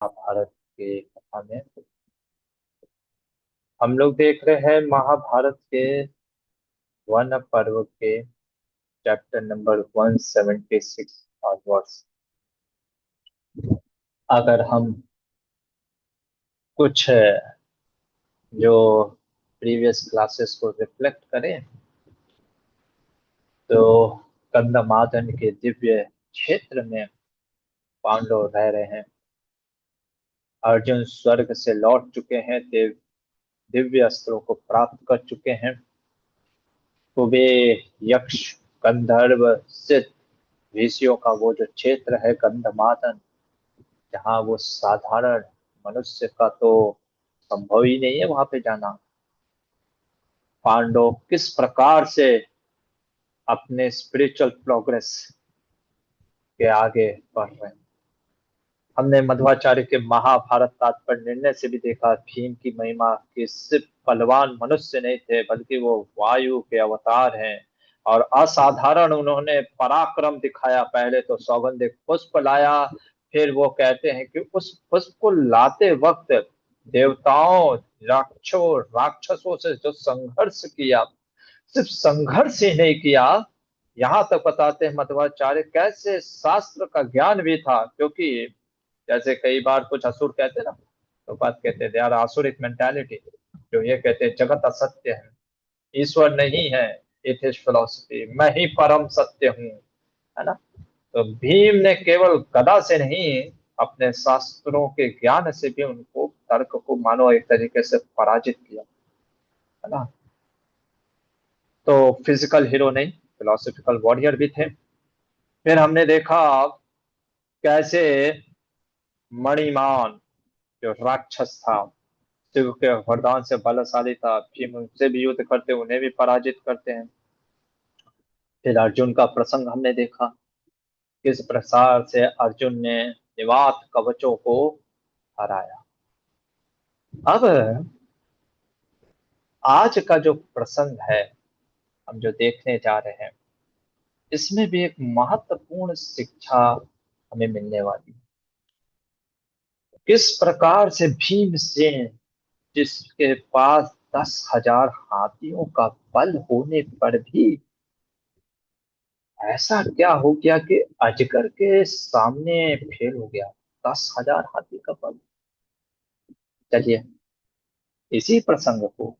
महाभारत के कथा में हम लोग देख रहे हैं महाभारत के वन पर्व के चैप्टर नंबर 176 ऑनवर्ड्स। अगर हम कुछ जो प्रीवियस क्लासेस को रिफ्लेक्ट करें तो कंदमादन के दिव्य क्षेत्र में पांडव रह रहे हैं। अर्जुन स्वर्ग से लौट चुके हैं, दिव्य अस्त्रों को प्राप्त कर चुके हैं। तो वे यक्ष, गंधर्व, सिद्ध, ऋषियों का वो जो क्षेत्र है गंधमादन, जहाँ वो साधारण मनुष्य का तो संभव ही नहीं है वहां पे जाना। पांडव किस प्रकार से अपने स्पिरिचुअल प्रोग्रेस के आगे बढ़ रहे हैं। हमने मध्वाचार्य के महाभारत तात्पर्य निर्णय से भी देखा भीम की महिमा कि सिर्फ बलवान मनुष्य नहीं थे बल्कि वो वायु के अवतार हैं और असाधारण उन्होंने पराक्रम दिखाया। पहले तो सौगंध एक पुष्प लाया, फिर वो कहते हैं कि उस पुष्प को लाते वक्त देवताओं, राक्षसों से जो संघर्ष किया, सिर्फ संघर्ष ही नहीं किया, यहाँ तक बताते हैं मध्वाचार्य कैसे शास्त्र का ज्ञान भी था। क्योंकि जैसे कई बार कुछ असुर कहते हैं ना, तो बात कहते हैं दे आर आसुरिक मेंटालिटी, जो ये कहते हैं जगत असत्य है, ईश्वर नहीं है, एथिस्ट फिलोसफी, मैं ही परम सत्य हूँ, है ना। तो भीम ने केवल गदा से नहीं, अपने शास्त्रों के ज्ञान से भी उनको, तर्क को मानो एक तरीके से पराजित किया, है ना। तो फिजिकल हीरो नहीं, फिलोसफिकल वॉरियर भी थे। फिर हमने देखा कैसे मणिमान जो राक्षस था, शिव के वरदान से बलशाली था, भीम उनसे भी युद्ध करते, उन्हें भी पराजित करते हैं। फिर अर्जुन का प्रसंग हमने देखा, किस प्रकार से अर्जुन ने निवात कवचों को हराया। अब आज का जो प्रसंग है, हम जो देखने जा रहे हैं, इसमें भी एक महत्वपूर्ण शिक्षा हमें मिलने वाली है। किस प्रकार से भीमसेन, जिसके पास 10,000 हाथियों का बल होने पर भी ऐसा क्या हो गया कि अजगर के सामने फेल हो गया। 10,000 हाथी का बल। चलिए, इसी प्रसंग को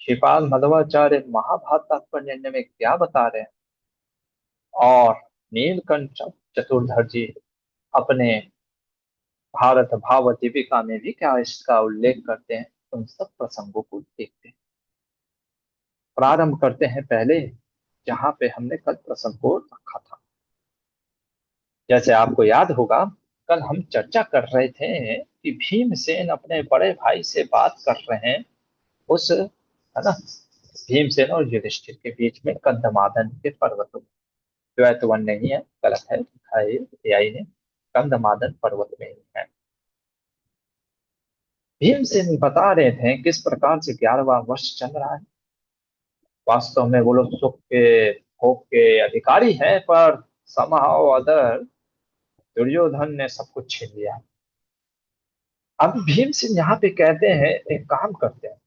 श्रीपाद मध्वाचार्य महाभारत तात्पर्य में क्या बता रहे हैं, और नीलकंठ चतुर्धर जी अपने भारत भाव दीपिका में भी क्या इसका उल्लेख करते हैं, उन सब प्रसंगों को देखते हैं। प्रारंभ करते हैं पहले जहां पे हमने कल प्रसंग को रखा था। जैसे आपको याद होगा, कल हम चर्चा कर रहे थे कि भीमसेन अपने बड़े भाई से बात कर रहे हैं, उस, है ना, भीमसेन और युधिष्ठिर के बीच में कंदमादन के पर्वतों में। द्वैतवन नहीं है, गलत है, लिखा है एआई ने, कंदमादन पर्वत में ही है। भीमसेन बता रहे थे किस प्रकार से 11वां वर्ष चल रहा है। वास्तव में वो लोग सुख के, भोग के अधिकारी हैं, पर somehow अदर दुर्योधन ने सब कुछ छीन लिया। अब भीमसेन यहाँ पे कहते हैं एक काम करते हैं,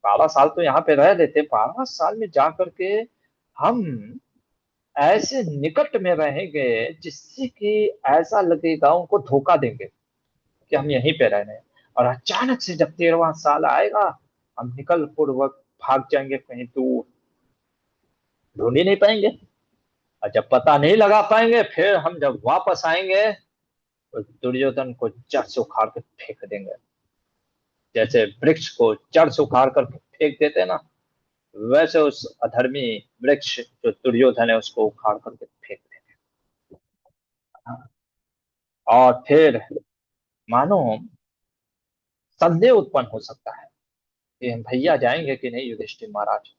12 साल तो यहाँ पे रह लेते, 12 साल में जाकर के हम ऐसे निकट में रहेंगे जिससे कि ऐसा लगेगा उनको धोखा देंगे कि हम यहीं पे रह रहे हैं, और अचानक से जब 13वां साल आएगा, हम निकल पूर्वक भाग जाएंगे कहीं दूर, ढूंढ ही नहीं पाएंगे। और जब पता नहीं लगा पाएंगे, फिर हम जब वापस आएंगे तो दुर्योधन को जड़ से उखाड़ के फेंक देंगे। जैसे वृक्ष को जड़ से उखाड़ कर फेंक देते हैं ना, वैसे उस अधर्मी वृक्ष जो दुर्योधन है उसको उखाड़ करके फेंक देंगे। और फिर मानो संदेह उत्पन्न हो सकता है कि हम भैया जाएंगे कि नहीं युधिष्ठिर महाराज,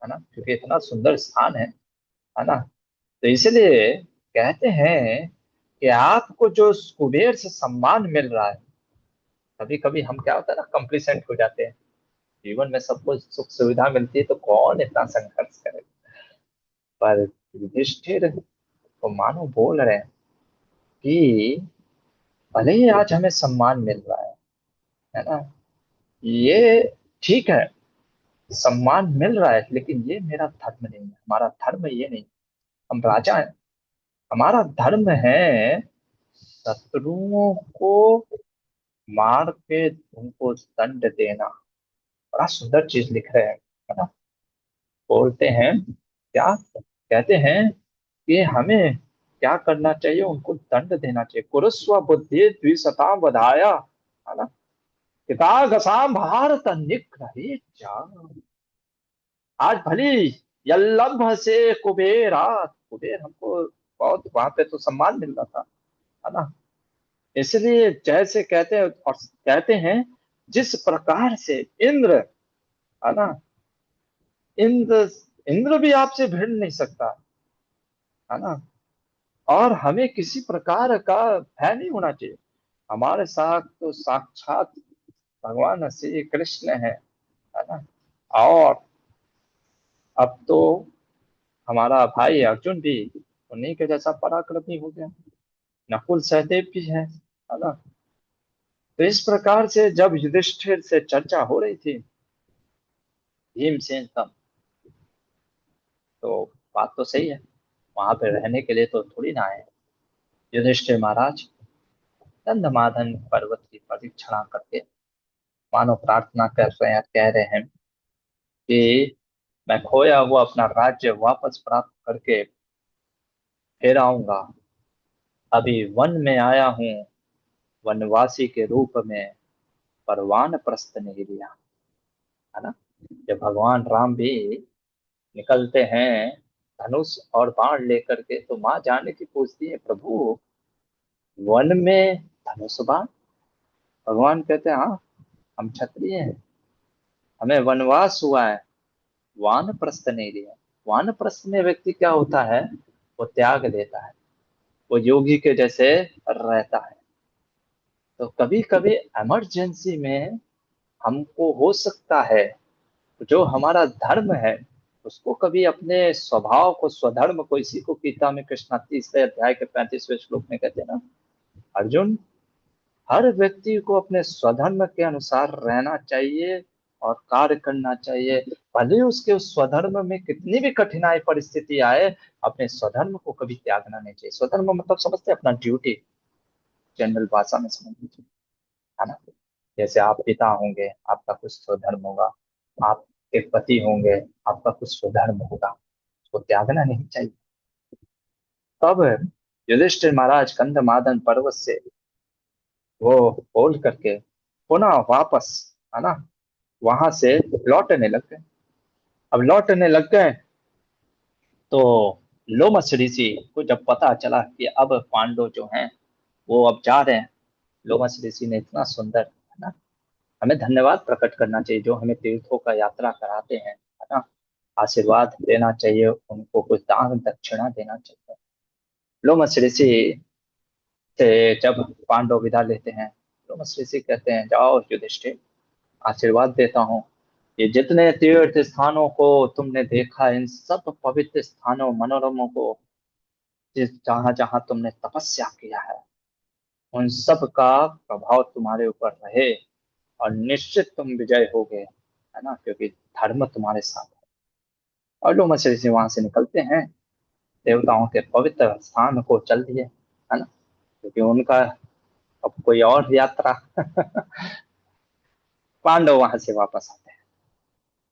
है ना, क्योंकि इतना सुंदर स्थान है ना। तो इसलिए कहते हैं कि आपको जो कुबेर से सम्मान मिल रहा है, कभी कभी हम क्या होता है ना, कंप्लीसेंट हो जाते हैं। जीवन में सब कुछ सुख सुविधा मिलती है तो कौन इतना संघर्ष करे। पर युधिष्ठिर को मानो बोल रहे हैं कि भले ही आज हमें सम्मान मिल रहा है ना, ये ठीक है, सम्मान मिल रहा है, लेकिन ये मेरा धर्म नहीं है, हमारा धर्म ये नहीं। हम राजा हैं, हमारा धर्म है शत्रुओं को मार के उनको दंड देना। बड़ा सुंदर चीज लिख रहे हैं, है ना। बोलते हैं क्या, कहते हैं कि हमें क्या करना चाहिए, उनको दंड देना चाहिए। कुरुस्व बुद्धि द्विशताम वधाया, है ना, कृतागसाम भारत निग्रहे जा। आज भली यल्लभ से कुबेरा, कुबेर हमको बहुत वहां पे तो सम्मान मिल रहा था, है ना। इसलिए जैसे कहते हैं, और कहते हैं जिस प्रकार से इंद्र, है ना, इंद्र इंद्र भी आपसे भिड़ नहीं सकता, है ना। और हमें किसी प्रकार का भय नहीं होना चाहिए। हमारे साथ तो साक्षात भगवान श्री कृष्ण है ना। और अब तो हमारा भाई अर्जुन भी उन्हीं के जैसा पराक्रमी हो गया, नकुल सहदेव भी है ना। तो इस प्रकार से जब युधिष्ठिर से चर्चा हो रही थी, भीमसेन तब, तो बात तो सही है, वहां पे रहने के लिए तो थोड़ी ना आए। युधिष्ठिर महाराज गंधमादन पर्वत की परीक्षणा करके मानो प्रार्थना कर रहे हैं, कह रहे हैं कि मैं खोया हुआ अपना राज्य वापस प्राप्त करके फिर आऊंगा। अभी वन में आया हूँ वनवासी के रूप में, पर वानप्रस्थ नहीं लिया, है ना। जब भगवान राम भी निकलते हैं धनुष और बाण लेकर के, तो माँ जानकी पूछती है, प्रभु वन में धनुष बाण? भगवान कहते हैं, हाँ, हम क्षत्रिय हैं, हमें वनवास हुआ है, वानप्रस्थ नहीं लिया। वानप्रस्थ में व्यक्ति क्या होता है, वो त्याग देता है, वो योगी के जैसे रहता है। तो कभी कभी इमरजेंसी में हमको हो सकता है, जो हमारा धर्म है उसको कभी अपने स्वभाव को, स्वधर्म को, इसी को गीता में कृष्ण 30 अध्याय के 35वें श्लोक में कहते हैं ना, अर्जुन, हर व्यक्ति को अपने स्वधर्म के अनुसार रहना चाहिए और कार्य करना चाहिए। भले उसके उस स्वधर्म में कितनी भी कठिनाई परिस्थिति आए, अपने स्वधर्म को कभी त्यागना नहीं चाहिए। स्वधर्म मतलब समझते हैं अपना ड्यूटी, जनरल भाषा में समझ लीजिए, है ना। जैसे आप पिता होंगे, आपका कुछ स्वधर्म होगा, आप एक पति होंगे, आपका कुछ स्वधर्म होगा, उसको त्यागना नहीं चाहिए। तब युधिष्ठिर महाराज कंदमादन पर्वत से वो बोल करके पुनः वापस, है ना, वहां से लौटने लग गए। अब लौटने लग गए तो लोमस ऋषि को जब पता चला कि अब पांडव जो हैं वो अब जा रहे हैं, लोमस ऋषि ने इतना सुंदर, है ना, हमें धन्यवाद प्रकट करना चाहिए जो हमें तीर्थों का यात्रा कराते हैं, है ना। आशीर्वाद देना चाहिए उनको, कुछ दान दक्षिणा देना चाहिए। लोमस ऋषि से जब पांडव विदा लेते हैं, लोमस ऋषि कहते हैं, जाओ युधिष्ठिर, आशीर्वाद देता हूँ, ये जितने तीर्थ स्थानों को तुमने देखा, इन सब पवित्र स्थानों मनोरमों को, जिस जहां जहां तुमने तपस्या किया है, उन सब का प्रभाव तुम्हारे ऊपर रहे, और निश्चित तुम विजय होगे, है ना, क्योंकि धर्म तुम्हारे साथ है। और लोग मछली से वहां से निकलते हैं, देवताओं के पवित्र स्थान को चल दिए, है ना, क्योंकि उनका अब कोई और यात्रा पांडव वहां से वापस आते हैं।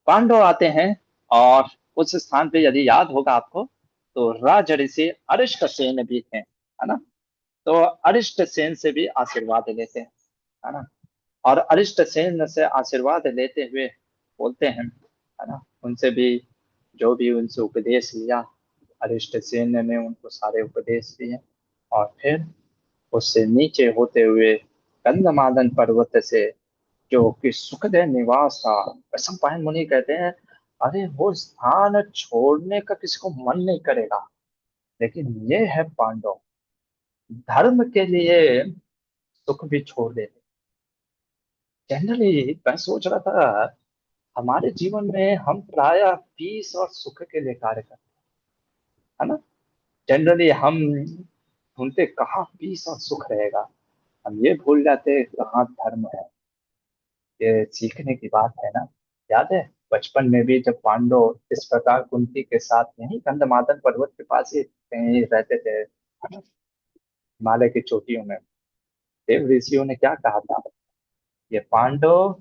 पांडव आते हैं, और उस स्थान पे यदि याद होगा आपको, तो राज ऋषि अरिष्टसेन भी थे, है ना। तो अरिष्टसेन से भी आशीर्वाद लेते हैं, है ना। और अरिष्टसेन से आशीर्वाद लेते हुए बोलते हैं, है ना, उनसे भी जो भी उनसे उपदेश लिया, अरिष्टसेन ने उनको सारे उपदेश दिए। और फिर उससे नीचे होते हुए गंधमादन पर्वत से, जो कि सुखदेव निवास था, वैशंपायन पायन मुनि कहते हैं, अरे वो स्थान छोड़ने का किसी को मन नहीं करेगा, लेकिन ये है पांडव, धर्म के लिए सुख भी छोड़ देते। जनरली मैं सोच रहा था, हमारे जीवन में हम प्राय पीस और सुख के लिए कार्य करते हैं, है ना। जनरली हम ढूंढते कहाँ पीस और सुख रहेगा, हम ये भूल जाते हैं कहाँ धर्म है। ये सीखने की बात है ना। याद है बचपन में भी जब पांडव इस प्रकार कुंती के साथ यहीं गंधमादन पर्वत के पास ही कहीं रहते थे, है ना, हिमालय की चोटियों में, देव ऋषियों ने क्या कहा था? ये पांडव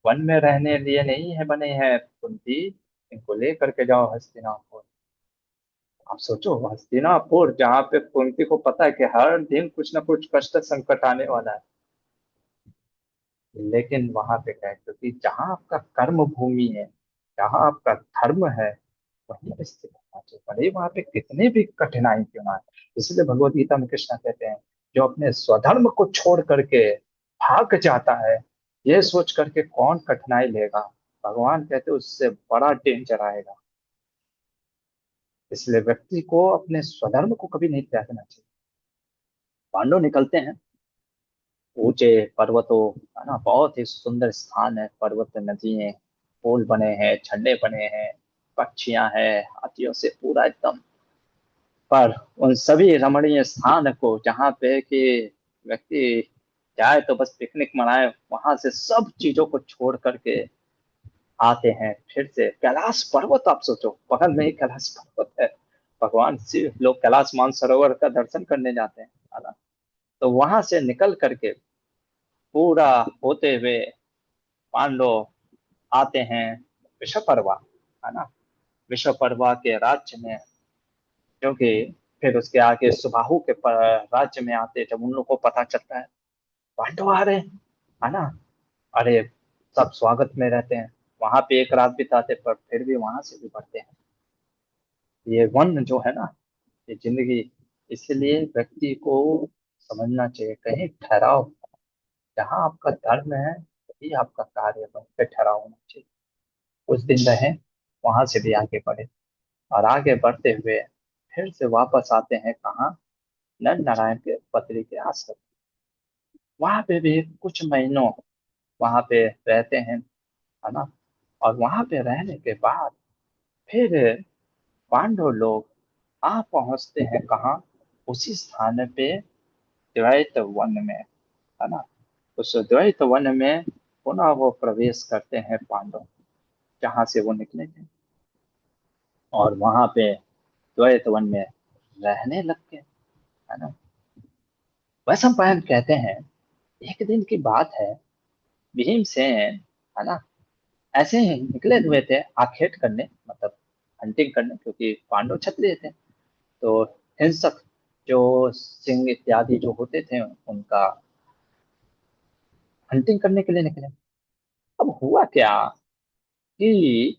वन में रहने लिए नहीं है बने हैं कुंती, इनको लेकर के जाओ हस्तिनापुर। आप सोचो हस्तिनापुर, जहाँ पे कुंती को पता है कि हर दिन कुछ ना कुछ कष्ट संकट आने वाला है, लेकिन वहां पे क्या है, क्योंकि जहाँ आपका कर्म भूमि है, जहाँ आपका धर्म है, वहीं पे स्थित होना चाहिए, भले वहां पे कितनी भी कठिनाई क्यों ना आए। इसलिए भगवत गीता में कृष्ण कहते हैं, जो अपने स्वधर्म को छोड़ करके भाग जाता है, ये सोच करके कौन कठिनाई लेगा, भगवान कहते हैं उससे बड़ा डेंजर आएगा। इसलिए व्यक्ति को अपने स्वधर्म को कभी नहीं त्यागना चाहिए। पांडव निकलते हैं ऊंचे पर्वतों, है ना, बहुत ही सुंदर स्थान है, पर्वत नदियां, पुल बने हैं, झंडे बने हैं, पक्षियां हैं, हाथियों से पूरा एकदम। पर उन सभी रमणीय स्थान को जहाँ पे कि व्यक्ति जाए तो बस पिकनिक मनाए, वहां से सब चीजों को छोड़ करके आते हैं फिर से कैलाश पर्वत। आप सोचो बगल में ही कैलाश पर्वत है, भगवान शिव लोग कैलाश मानसरोवर का दर्शन करने जाते हैं, है ना। तो वहां से निकल करके पूरा होते हुए पांडव आते हैं विषपर्वा, है ना, विषपर्वा के राज्य में, क्योंकि फिर उसके आगे सुबाहु के राज्य में आते, जब उन लोग को पता चलता है पांडव आ रहे हैं, है ना, अरे सब स्वागत में रहते हैं, वहां पे एक रात बिताते, पर फिर भी वहां से भी बढ़ते हैं। ये वन जो है ना, ये जिंदगी, इसलिए व्यक्ति को समझना चाहिए कहीं ठहराव, जहाँ आपका धर्म है वही आपका कार्य बन पे ठहराव होना चाहिए। कुछ दिन रहे, वहां से भी आगे बढ़े, और आगे बढ़ते हुए फिर से वापस आते हैं कहाँ, नर नारायण के पत्री के आश्रम। वहां पे भी कुछ महीनों वहां पे रहते हैं, है ना। और वहां पे रहने के बाद फिर पांडव लोग आ पहुंचते हैं कहाँ, उसी स्थान पे द्वैत वन में, है ना। उस द्वैत वन में पुनः वो प्रवेश करते हैं पांडव, जहाँ से वो निकले थे, और वहां पे द्वैत वन में रहने लग गए, है ना। वैशंपायन कहते हैं एक दिन की बात है, भीमसेन, है ना, ऐसे ही निकले हुए थे आखेट करने, मतलब हंटिंग करने, क्योंकि पांडव क्षत्रिय थे, तो हिंसक जो सिंह इत्यादि जो होते थे उनका हंटिंग करने के लिए निकले। अब हुआ क्या कि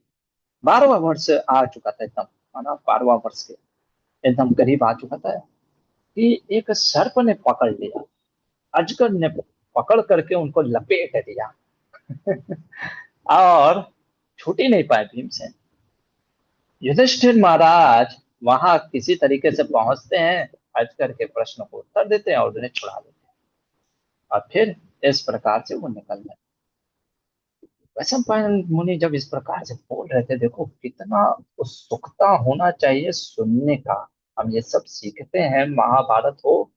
12वां वर्ष आ चुका था एकदम, है ना, 12वां वर्ष के एकदम करीब आ चुका था, कि एक सर्प ने पकड़ लिया, अजगर ने पकड़ करके उनको लपेट दिया और छूट ही नहीं पाए भीमसेन। युधिष्ठिर महाराज वहां किसी तरीके से पहुंचते हैं, अजगर के प्रश्न को उत्तर देते हैं और उन्हें छुड़ा देते हैं, और फिर इस प्रकार से वो निकल गए। वैशंपायन मुनि जब इस प्रकार से बोल रहे थे, देखो कितना उत्सुकता होना चाहिए सुनने का। हम ये सब सीखते हैं, महाभारत हो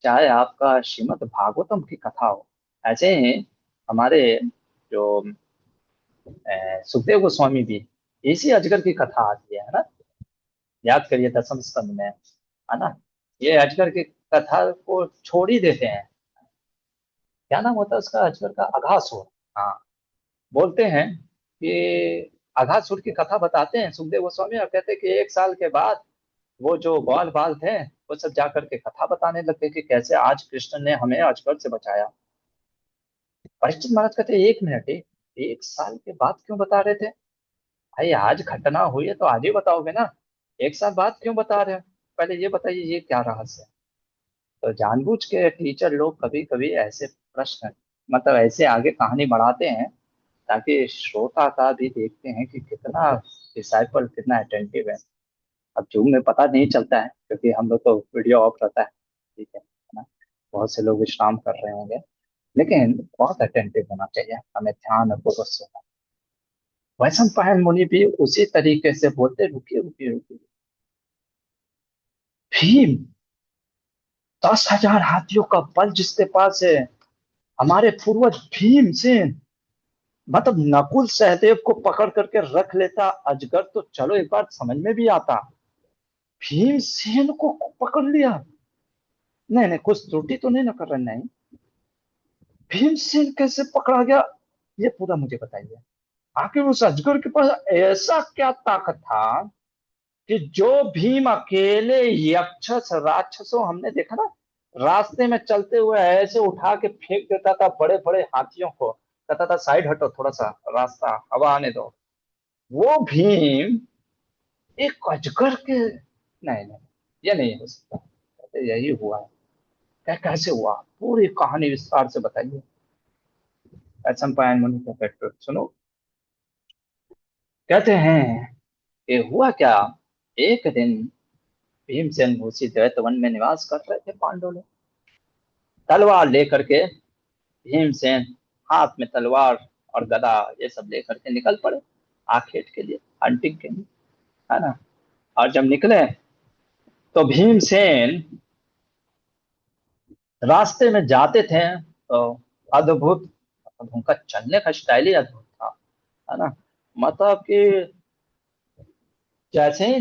चाहे आपका श्रीमद् भागवतम की कथा हो, ऐसे ही हमारे जो सुखदेव गोस्वामी भी इसी अजगर की कथा आती है ना। याद करिए दसम स्कंद में, है ना, ये अजगर की कथा को छोड़ ही देते हैं। क्या नाम होता है उसका अजगर का? अघासुर। हाँ, बोलते हैं कि अघासुर की कथा बताते हैं सुखदेव गोस्वामी, और कहते हैं कि 1 साल के बाद वो जो ग्वाल बाल थे वो सब जाकर के कथा बताने लगते कि कैसे आज कृष्ण ने हमें अजगर से बचाया। परीक्षित महाराज कहते हैं 1 मिनट, 1 साल के बाद क्यों बता रहे थे? भाई आज घटना हुई है तो आज ही बताओगे ना, 1 साल बाद क्यों बता रहे हो? पहले ये बताइए ये क्या रहस्य है। तो जानबूझ के टीचर लोग कभी कभी ऐसे प्रश्न, मतलब ऐसे आगे कहानी बढ़ाते हैं, ताकि श्रोता का भी देखते हैं कि कितना डिसाइपल कितना अटेंटिव है। अब जूम में पता नहीं चलता है क्योंकि हम लोग तो वीडियो ऑफ रहता है, ठीक है ना, बहुत से लोग विश्राम कर रहे होंगे, लेकिन बहुत अटेंटिव होना चाहिए, हमें ध्यान पूर्वक सुनना। वैशंपायन मुनि भी उसी तरीके से बोलते, रुकिए रुकिए रुकिए, भीम 10,000 हाथियों का बल जिसके पास है, हमारे पूर्वज भीमसेन, मतलब नकुल सहदेव को पकड़ करके रख लेता अजगर तो चलो एक बार समझ में भी आता, भीमसेन को पकड़ लिया। नहीं नहीं, कुछ त्रुटि तो नहीं ना कर रहे? नहीं, भीमसेन कैसे पकड़ा गया, ये पूरा मुझे बताइए। आखिर उस अजगर के पास ऐसा क्या ताकत था कि जो भीम अकेले यक्षस राक्षसों, हमने देखा ना, रास्ते में चलते हुए ऐसे उठा के फेंक देता था बड़े बड़े हाथियों को, कहता था साइड हटो थोड़ा सा, रास्ता हवा आने दो। वो भीम एक अजगर के, नहीं नहीं, ये नहीं हो सकता, कहते यही हुआ है। कैसे हुआ, पूरी कहानी विस्तार से बताइए। ऐसा मुनि का फैक्टर सुनो। कहते हैं कि हुआ क्या, एक दिन भीमसेन उसी दैत्य वन में निवास कर रहे थे पांडव लोग। तलवार लेकर के भीमसेन, हाथ में तलवार और गदा ये सब लेकर के निकल पड़े आखेट के लिए, हंटिंग के लिए, है ना। और जब निकले तो भीमसेन रास्ते में जाते थे तो अद्भुत, मतलब उनका चलने का स्टाइल ही अद्भुत था, है ना। मतलब कि जैसे ही,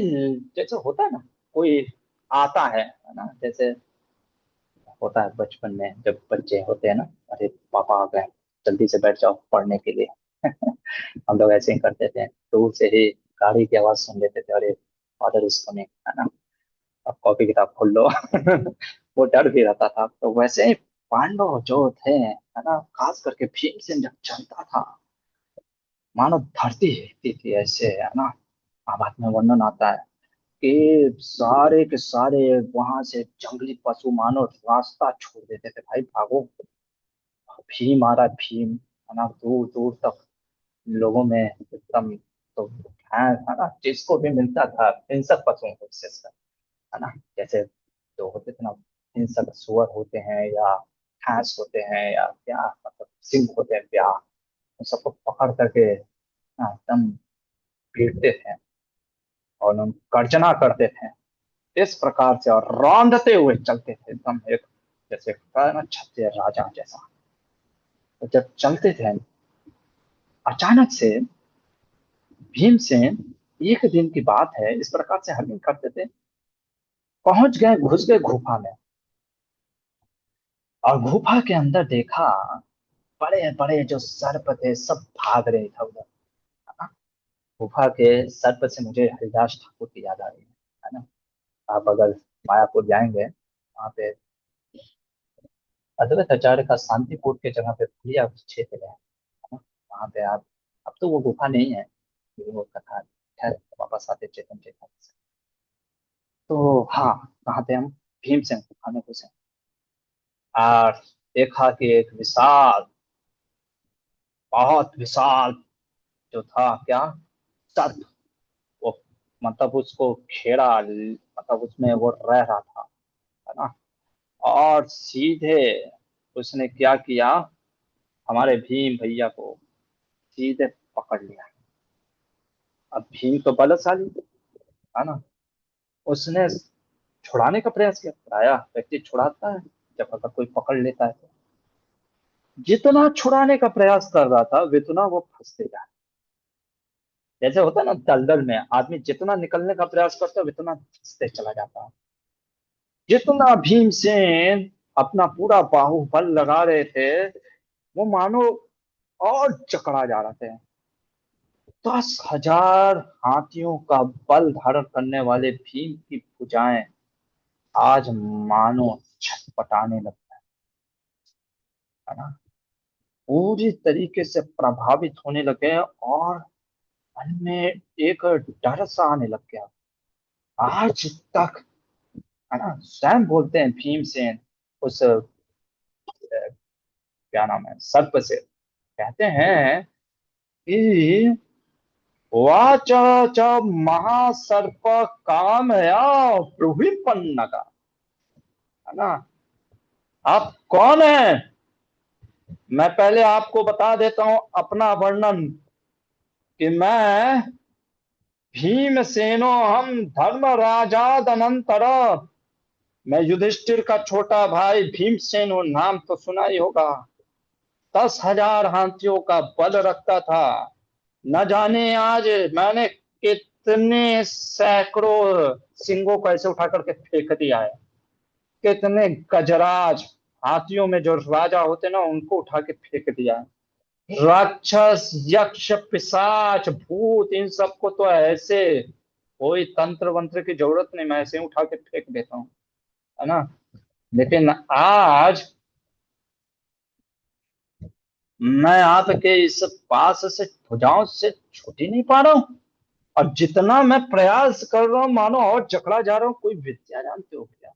जैसे होता है ना, कोई आता है ना, जैसे होता है बचपन में जब बच्चे होते हैं ना, अरे पापा आ गए, जल्दी से बैठ जाओ पढ़ने के लिए। हम लोग ऐसे ही करते थे, दूर से ही गाड़ी की आवाज सुन लेते थे, अरे फादर इज कमिंग, है ना, अब कॉपी किताब खोल लो। वो डर भी रहता था। तो वैसे ही पांडव जो थे, है ना, खास करके भीमसेन जब चलता था, मानो धरती हिलती थी ऐसे, है ना। महाभारत में वर्णन आता है कि सारे के सारे वहां से जंगली पशु मानो रास्ता छोड़ देते थे, भाई भागो, भीम आ रहा है, भीम, है ना, दूर दूर तक लोगों में एकदम। तो है ना, जिसको भी मिलता था हिंसक पशुओं को विशेषकर, है ना, जैसे जो होते थे ना, हिंसक सुअर होते हैं या भैंस होते हैं या क्या, मतलब सिंह होते हैं क्या, उन सबको पकड़ करके ना एकदम पीटते थे और उन गर्जना करते थे इस प्रकार से, और रौंदते हुए चलते थे एकदम, एक जैसे होता है ना क्षत्रिय राजा जैसा। तो जब चलते थे, अचानक से भीमसेन, एक दिन की बात है, इस प्रकार से हरगिन करते थे, पहुंच गए, घुस गए गुफा में। और गुफा के अंदर देखा बड़े बड़े जो सर्प थे सब भाग रहे थे उधर, है ना। गुफा के सर्प से मुझे हरिदास ठाकुर की याद आ रही है ना। आप अगर मायापुर जाएंगे, वहाँ पे अद्वैत आचार्य का शांतिपुर के जगह पे खुलिया क्षेत्र है ना, वहाँ पे आप, अब तो वो गुफा नहीं है, वो कथा, खैर वापस आते चेतन चेतन से। तो हाँ, वहाँ पे हम भीमसेन गुफा में घुसे और देखा कि एक विशाल, बहुत विशाल जो था क्या, सर्प, वो, मतलब उसको घेरा, मतलब उसमें वो रह रहा था, है ना। और सीधे उसने क्या किया, हमारे भीम भैया को सीधे पकड़ लिया। अब भीम तो बलशाली, है ना, उसने छुड़ाने का प्रयास किया, प्रायः व्यक्ति छुड़ाता है जब अगर कोई पकड़ लेता है तो। जितना छुड़ाने का प्रयास कर रहा था उतना वो फंसते जा, जैसे होता है ना दलदल में आदमी जितना निकलने का प्रयास करता है उतना फंसते चला जाता है। जितना भीमसेन अपना पूरा बाहुबल लगा रहे थे, वो मानो और जकड़ा जा रहे थे। 10,000 हाथियों का बल धारण करने वाले भीम की भुजाएं आज मानो छटपटाने लगता है ना, पूरी तरीके से प्रभावित होने लगे और मन में एक डर सा आने लग गया। आज तक, है ना, स्वयं बोलते हैं भीमसेन उस क्या नाम है सर्प से, कहते हैं कि वाच च महासर्प कामया प्रविपन्न का, है ना। आप कौन है, मैं पहले आपको बता देता हूं अपना वर्णन, कि मैं भीमसेनो हम धर्मराजादनंतर मैं युधिष्ठिर का छोटा भाई भीमसेन हूँ, नाम तो सुना ही होगा। 10,000 हाथियों का बल रखता था। न जाने आज मैंने कितने सैकड़ों सिंगों को ऐसे उठा करके फेंक दिया है। कितने गजराज, हाथियों में जो राजा होते ना, उनको उठा के फेंक दिया है। राक्षस, यक्ष, पिशाच, भूत, इन सबको तो ऐसे कोई तंत्र वंत्र की जरूरत नहीं, मैं ऐसे ही उठा के फेंक देता हूँ, है ना। लेकिन आज मैं आपके इस पास से भुजाओं से छूट ही नहीं पा रहा हूँ। और जितना मैं प्रयास कर रहा हूँ, मानो और जकड़ा जा रहा हूँ। कोई विद्या जानते हो क्या,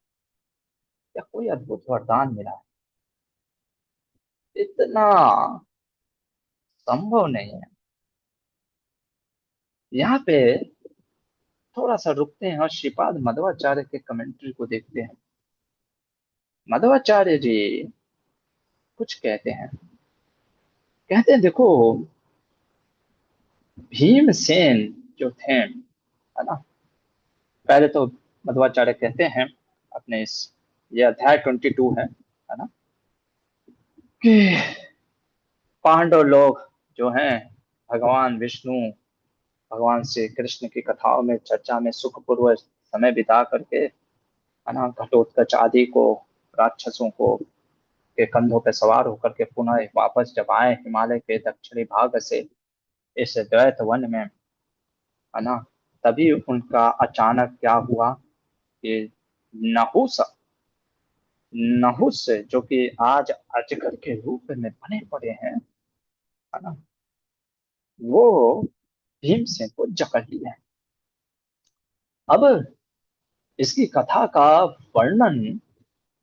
या कोई अद्भुत वरदान मिला है? इतना संभव नहीं है। यहाँ पे थोड़ा सा रुकते हैं और श्रीपाद मध्वाचार्य के कमेंट्री को देखते हैं। मध्वाचार्य जी कुछ कहते हैं। कहते हैं, देखो, भीमसेन जो थे, है ना, पहले तो मध्वाचार्य कहते हैं अपने इस, ये अध्याय 22 है ना, कि पांडव लोग जो हैं, भगवान विष्णु, भगवान श्री कृष्ण की कथाओं में, चर्चा में सुखपूर्वक समय बिता करके, है ना, घटोत्कच आदि को, राक्षसों को के कंधों पर सवार होकर के पुनः वापस जब आए हिमालय के दक्षिणी भाग से इस द्वैत वन में, है ना, तभी उनका अचानक क्या हुआ कि नहुस, नहुस जो कि आज अजगर के रूप में बने पड़े हैं, है ना, वो भीमसेन को जकड़ लिया है। अब इसकी कथा का वर्णन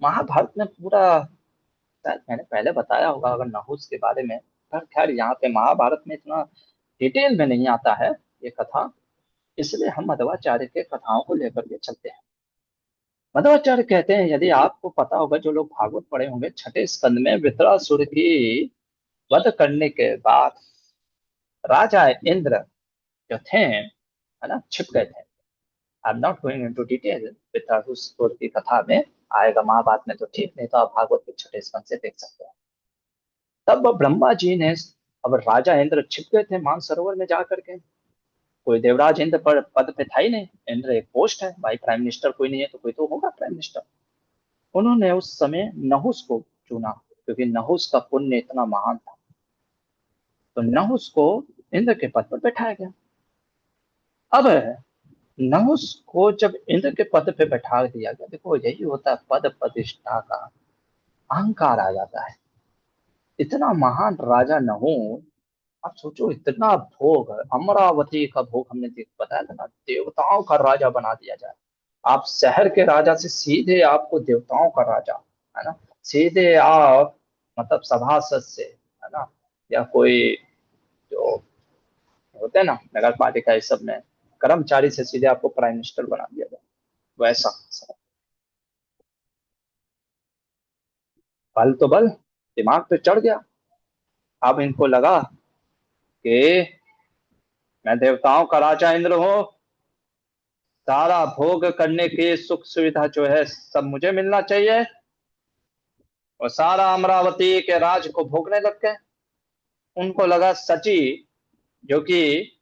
महाभारत में पूरा, शायद मैंने पहले बताया होगा अगर नहुस के बारे में, पर खैर यहाँ पे महाभारत में इतना डिटेल में नहीं आता है ये कथा, इसलिए हम मध्वाचार्य के कथाओं को लेकर के चलते हैं। मध्वाचार्य कहते हैं, यदि आपको पता होगा, जो लोग भागवत पढ़े होंगे, छठे स्कंद में वृत्रासुर की वध करने के बाद राजा इंद्र जो थे, है ना, छिप गए थे। I am not going into detail, Vritrasura की कथा में आएगा महाभारत में तो ठीक, नहीं तो आप भागवत के छठे स्कंद से देख सकते हैं। तब ब्रह्मा जी ने, अब राजा इंद्र छिप गए थे मानसरोवर में जा करके, कोई देवराज इंद्र पर पद पे था ही नहीं। इंद्र एक पोस्ट है भाई, प्राइम मिनिस्टर कोई नहीं है तो कोई तो होगा प्राइम मिनिस्टर। उन्होंने उस समय नहुस को चुना, क्योंकि नहुस का पुण्य इतना महान था। तो नहुस को इंद्र के पद पर बैठाया गया। अब नहुस को जब इंद्र के पद पे बैठा दिया गया, देखो यही होता है पद प्रतिष्ठा का, अहंकार आ जाता है। इतना महान राजा नहुस, आप सोचो, इतना भोग, अमरावती का भोग हमने देख बताया था ना, देवताओं का राजा बना दिया जाए। आप शहर के राजा से सीधे आपको देवताओं का राजा, है ना, सीधे आप मतलब सभासद से, है ना, या कोई जो होते हैं ना नगर पालिका, इस सब में कर्मचारी से सीधे आपको प्राइम मिनिस्टर बना दिया जाए, वैसा बल तो बल, दिमाग तो चढ़ गया। अब इनको लगा कि मैं देवताओं का राजा इंद्र हूँ, सारा भोग करने की सुख सुविधा जो है सब मुझे मिलना चाहिए, और सारा अमरावती के राज को भोगने लग गए। उनको लगा सची, जो कि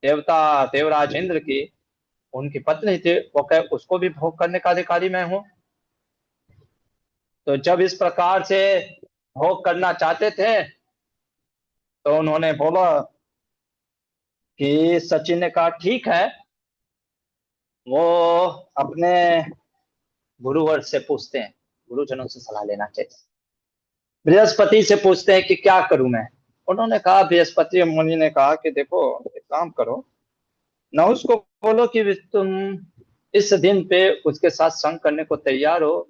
देवता देवराज इंद्र की उनकी पत्नी थी, वो कहे उसको भी भोग करने का अधिकारी मैं हूं। तो जब इस प्रकार से भोग करना चाहते थे, तो उन्होंने बोला कि सचिन ने कहा ठीक है, वो अपने गुरुवर से पूछते हैं, गुरुजनों से सलाह लेना चाहिए, बृहस्पति से पूछते हैं कि क्या करूं मैं। उन्होंने कहा, बृहस्पति मुनि ने कहा कि देखो एक काम करो, ना उसको बोलो कि तुम इस दिन पे उसके साथ संग करने को तैयार हो,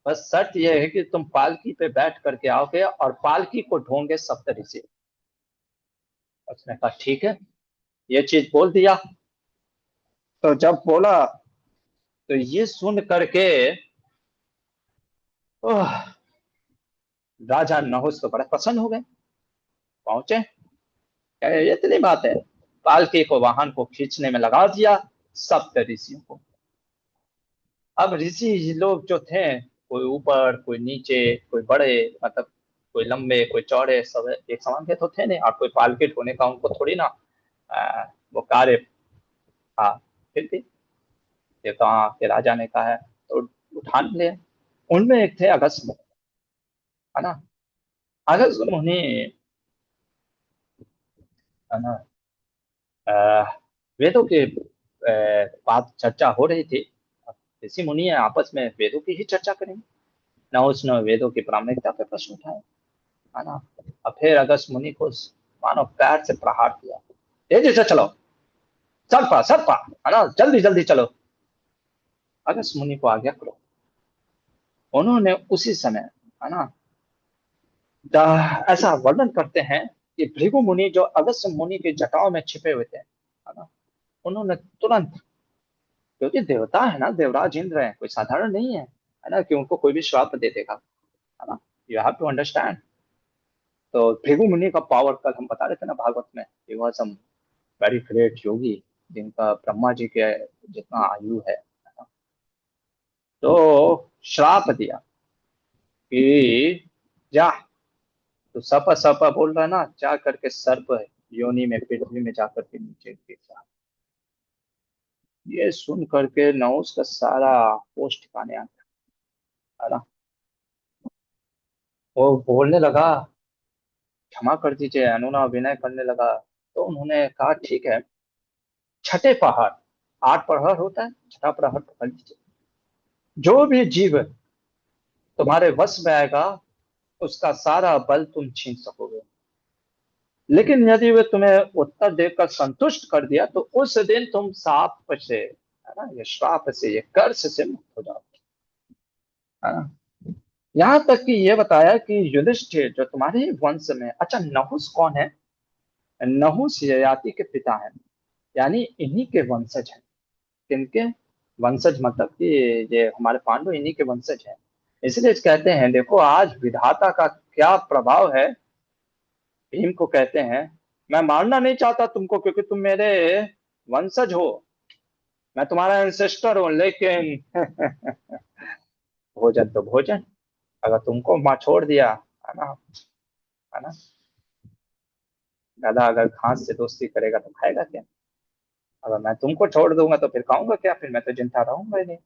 बस शर्त यह है कि तुम पालकी पे बैठ करके आओगे और पालकी को ढोंगे सप्तऋषि। उसने कहा ठीक है, ये चीज बोल दिया। तो जब बोला, तो ये सुन करके ओह, राजा नहुस तो बड़े प्रसन्न हो गए। पहुंचे, कहे ये इतनी बात है, पालकी को वाहन को खींचने में लगा दिया सप्त ऋषियों को। अब ऋषि लोग जो थे, कोई ऊपर कोई नीचे, कोई बड़े, मतलब कोई लंबे कोई चौड़े, सब एक समान के तो थे नहीं, और कोई पालकित होने का उनको थोड़ी ना वो कार्य था। फिर भी देवता के राजा ने कहा है तो उठा लिए। उनमें एक थे अगस्त मुनि, है ना। अगस्त मुनि, है ना, अ, वेदों के बात चर्चा हो रही थी। अब ऋषि मुनि है, आपस में वेदों की ही चर्चा करेंगे। न उसने वेदों की प्रामाणिकता पे प्रश्न उठाए, है ना। अब फिर अगस्त मुनि को मानो पैर से प्रहार किया, तेजी से चलो, सर पा, है ना, जल्दी जल्दी चलो। अगस्त मुनि को आज्ञा करो। उन्होंने उसी समय, है ना, ऐसा वर्णन करते हैं कि भृगु मुनि जो अगस्त मुनि के जटाओं में छिपे हुए थे, है ना, उन्होंने तुरंत, क्योंकि देवता है ना, देवराज इंद्र है, कोई साधारण नहीं है ना, कि उनको कोई भी श्राप दे देगा, है ना। You have to understand. तो भृगु मुनि का पावर कल हम बता रहे थे ना भागवत में, he was some very great yogi, जिनका ब्रह्मा जी के जितना आयु है ना। तो श्राप दिया कि जा, तो सप सप बोल रहा है ना, जा करके सर्प योनि में, पृथ्वी में जाकर के नीचे गिर जा। ये सुन करके नहुस का सारा होश ठिकाने आ गया, है ना। वो बोलने लगा, क्षमा कर दीजिए, अनुना विनय करने लगा। तो उन्होंने कहा ठीक है, छठे पहाड़, 8 प्रहर होता है, छठा प्रहर पकड़ लीजिए, जो भी जीव तुम्हारे वश में आएगा उसका सारा बल तुम छीन सकोगे। लेकिन यदि वे तुम्हें उत्तर देकर संतुष्ट कर दिया तो उस दिन तुम साप से, है ना, ये श्राप से, ये कर्ष से मुक्त हो जाओगे, है ना। यहाँ तक कि ये बताया कि युधिष्ठिर जो तुम्हारे ही वंश में, अच्छा नहुस कौन है? नहुस ययाति के पिता हैं, यानी इन्हीं के वंशज हैं। किनके वंशज? मतलब कि ये हमारे पांडव इन्हीं के वंशज हैं। इसलिए कहते हैं, देखो आज विधाता का क्या प्रभाव है। भीम को कहते हैं, मैं मारना नहीं चाहता तुमको क्योंकि तुम मेरे वंशज हो, मैं तुम्हारा एंसेस्टर हूं, लेकिन भोजन तो भोजन, अगर तुमको माँ छोड़ दिया, है ना, है ना, गधा अगर घास से दोस्ती करेगा तो खाएगा क्या? अगर मैं तुमको छोड़ दूंगा तो फिर खाऊंगा क्या? फिर मैं तो जिंदा रहूंगा ही नहीं,